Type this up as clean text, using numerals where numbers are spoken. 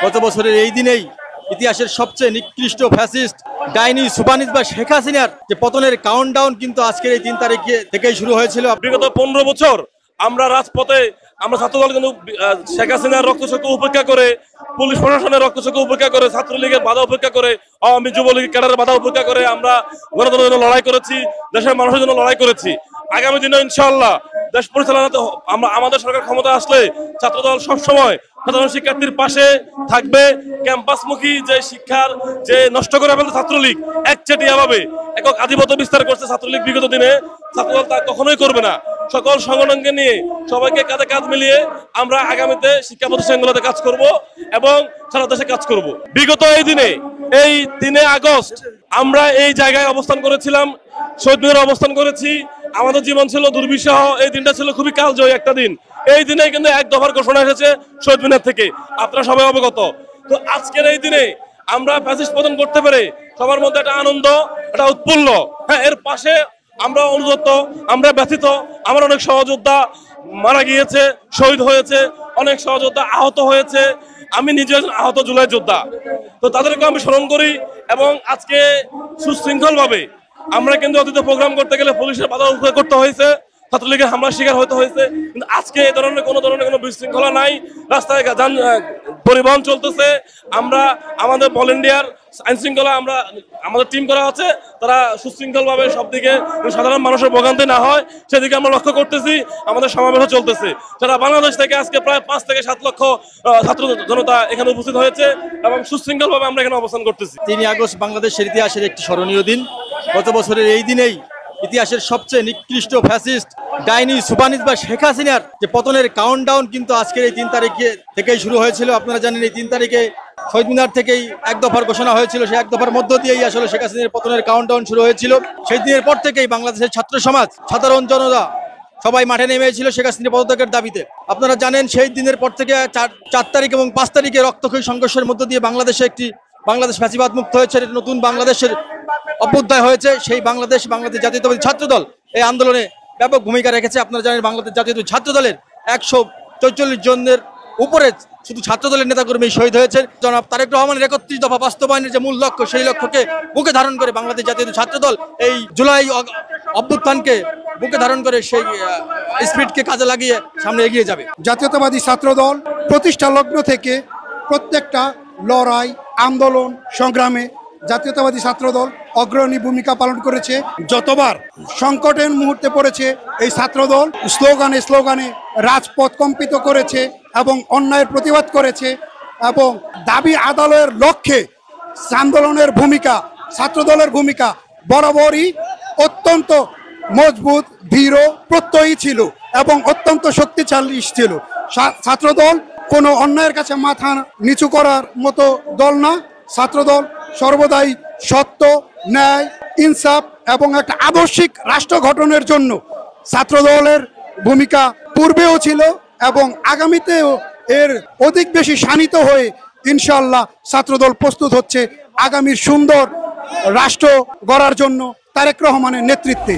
গত বছরের এই দিনেই ইতিহাসের সবচেয়ে নিকৃষ্ট ফ্যাসিস্ট ডাইনি সুবানিস বা শেখ হাসিনার যে পতনের কাউন্টডাউন কিন্তু আজকের এই 3 তারিখে থেকেই শুরু হয়েছিল। বিগত 15 বছর আমরা রাজপথে আমরা ছাত্রদল কিন্তু শেখ হাসিনার রক্তচক্ষু উপেক্ষা করে, পুলিশ প্রশাসনের রক্তচক্ষু উপেক্ষা করে, ছাত্রলীগের বাধা উপেক্ষা করে, আওয়ামী যুবলীগের ক্যাডারের বাধা উপেক্ষা করে আমরা গণতন্ত্রের জন্য লড়াই করেছি, দেশের মানুষের জন্য লড়াই করেছি। আগামী দিনে ইনশাআল্লাহ দেশ পরিচালনাতে আমাদের সরকার ক্ষমতা আসলে ছাত্রদল সবসময় সাধারণ শিক্ষার্থীর পাশে থাকবে। ক্যাম্পাসমুখী যে শিক্ষার যে নষ্ট করে ফেলতে ছাত্রলীগ একচেটিয়াভাবে একক আধিপত্য বিস্তার করছে ছাত্রলীগ বিগত দিনে, ছাত্রদল তা কখনোই করবে না। সকল সংগঠনকে নিয়ে সবাইকে কাঁধে কাঁধ মিলিয়ে আমরা আগামীতে শিক্ষা প্রতিষ্ঠানগুলোতে কাজ করব এবং সারা দেশে কাজ করব। বিগত এই 3 আগস্ট আমরা এই জায়গায় অবস্থান করেছিলাম, শহীদ মিনারে অবস্থান করেছি। আমাদের জীবন ছিল দুর্বিষহ, এই দিনটা ছিল খুবই কালজয়ী একটা দিন। এই দিনে কিন্তু এক দফার ঘোষণা এসেছে শহীদ মিনার থেকে, আপনারা সবাই অবগত। তো আজকের এই দিনে আমরা ফ্যাসিস্ট পতন করতে পেরে সবার মধ্যে একটা আনন্দ, একটা উৎফুল্ল। হ্যাঁ, এর পাশে আমরা অনুগত, আমরা ব্যথিত। আমার অনেক সহযোদ্ধা মারা গিয়েছে, শহীদ হয়েছে, অনেক সহযোদ্ধা আহত হয়েছে। আমি নিজে একজন আহত জুলাই যোদ্ধা, তো তাদেরকে আমি স্মরণ করি। এবং আজকে সুশৃঙ্খলভাবে আমরা কিন্তু অতীতে প্রোগ্রাম করতে গেলে পুলিশের বাধা উপেক্ষা করতে হয়েছে, ছাত্রলীগের হামলার শিকার হতে হয়েছে। কিন্তু আজকে এই ধরনের কোনো বিশৃঙ্খলা নাই, রাস্তায় পরিবহন চলতেছে। আমরা আমাদের ভলেন্টিয়ার আইন শৃঙ্খলা আমাদের টিম করা আছে, তারা সুশৃঙ্খলভাবে সব দিকে সাধারণ মানুষের ভোগান্তি না হয় সেদিকে আমরা লক্ষ্য করতেছি। আমাদের সমাবেশও চলতেছে। সারা বাংলাদেশ থেকে আজকে প্রায় 5 থেকে 7 লক্ষ ছাত্র জনতা এখানে উপস্থিত হয়েছে এবং সুশৃঙ্খলভাবে আমরা এখানে অবস্থান করতেছি। 3 আগস্ট বাংলাদেশের ইতিহাসের একটি স্মরণীয় দিন। গত বছরের এই দিনেই ইতিহাসের সবচেয়ে নিকৃষ্ট ফ্যাসিস্ট ডাইনি সুবানিস বা শেখ হাসিনার যে পতনের কাউন্টডাউন কিন্তু আজকের এই 3 তারিখে থেকেই শুরু হয়েছিল। আপনারা জানেন এই 3 তারিখে শহীদ মিনার থেকেই এক দফার ঘোষণা হয়েছিল, সেই এক দফার মধ্য দিয়েই আসলে শেখ হাসিনার পতনের কাউন্টডাউন শুরু হয়েছিল। সেই দিনের পর থেকেই বাংলাদেশের ছাত্র সমাজ, সাধারণ জনতা সবাই মাঠে নেমেছিল শেখ হাসিনার পদত্যাগের দাবিতে। আপনারা জানেন সেই দিনের পর থেকে 4 তারিখ এবং 5 তারিখে রক্তক্ষয়ী সংঘর্ষের মধ্য দিয়ে বাংলাদেশ ফ্যাসিবাদ মুক্ত হয়েছে, নতুন বাংলাদেশের অভ্যুদয় হয়েছে। সেই বাংলাদেশ জাতীয়তাবাদী ছাত্রদল এই আন্দোলনে ব্যাপক ভূমিকা রেখেছে। আপনারা জানেন বাংলাদেশ জাতীয়তাবাদী ছাত্রদলের 144 জনের উপরে শুধু ছাত্রদলের নেতাকর্মী শহীদ হয়েছে। জনাব তারেক রহমানের 31 দফা বাস্তবায়নের যে মূল লক্ষ্য, সেই লক্ষ্যকে বুকে ধারণ করে বাংলাদেশ জাতীয়তাবাদী ছাত্রদল এই জুলাই অভ্যুত্থানকে বুকে ধারণ করে সেই স্পিরিটকে কাজে লাগিয়ে সামনে এগিয়ে যাবে। জাতীয়তাবাদী ছাত্রদল প্রতিষ্ঠা লগ্ন থেকে প্রত্যেকটা লড়াই, আন্দোলন, সংগ্রামে জাতীয়তাবাদী ছাত্রদল অগ্রণী ভূমিকা পালন করেছে। যতবার সংকটের মুহূর্তে পড়েছে এই ছাত্রদল স্লোগানে রাজপথ কম্পিত করেছে এবং অন্যায়ের প্রতিবাদ করেছে এবং দাবি আদায়ের লক্ষ্যে আন্দোলনের ভূমিকা, ছাত্রদলের ভূমিকা বরাবরই অত্যন্ত মজবুত, দৃঢ়, প্রত্যয়ী ছিল এবং অত্যন্ত শক্তিশালী ছিল। ছাত্রদল কোনো অন্যায়ের কাছে মাথা নিচু করার মতো দল না। ছাত্রদল সর্বদাই সত্য, ন্যায়, ইনসাফ এবং একটা আদর্শিক রাষ্ট্র গঠনের জন্য ছাত্রদলের ভূমিকা পূর্বেও ছিল এবং আগামীতেও এর অধিক বেশি শানিত হয়ে ইনশাআল্লাহ ছাত্রদল প্রস্তুত হচ্ছে আগামীর সুন্দর রাষ্ট্র গড়ার জন্য তারেক রহমানের নেতৃত্বে।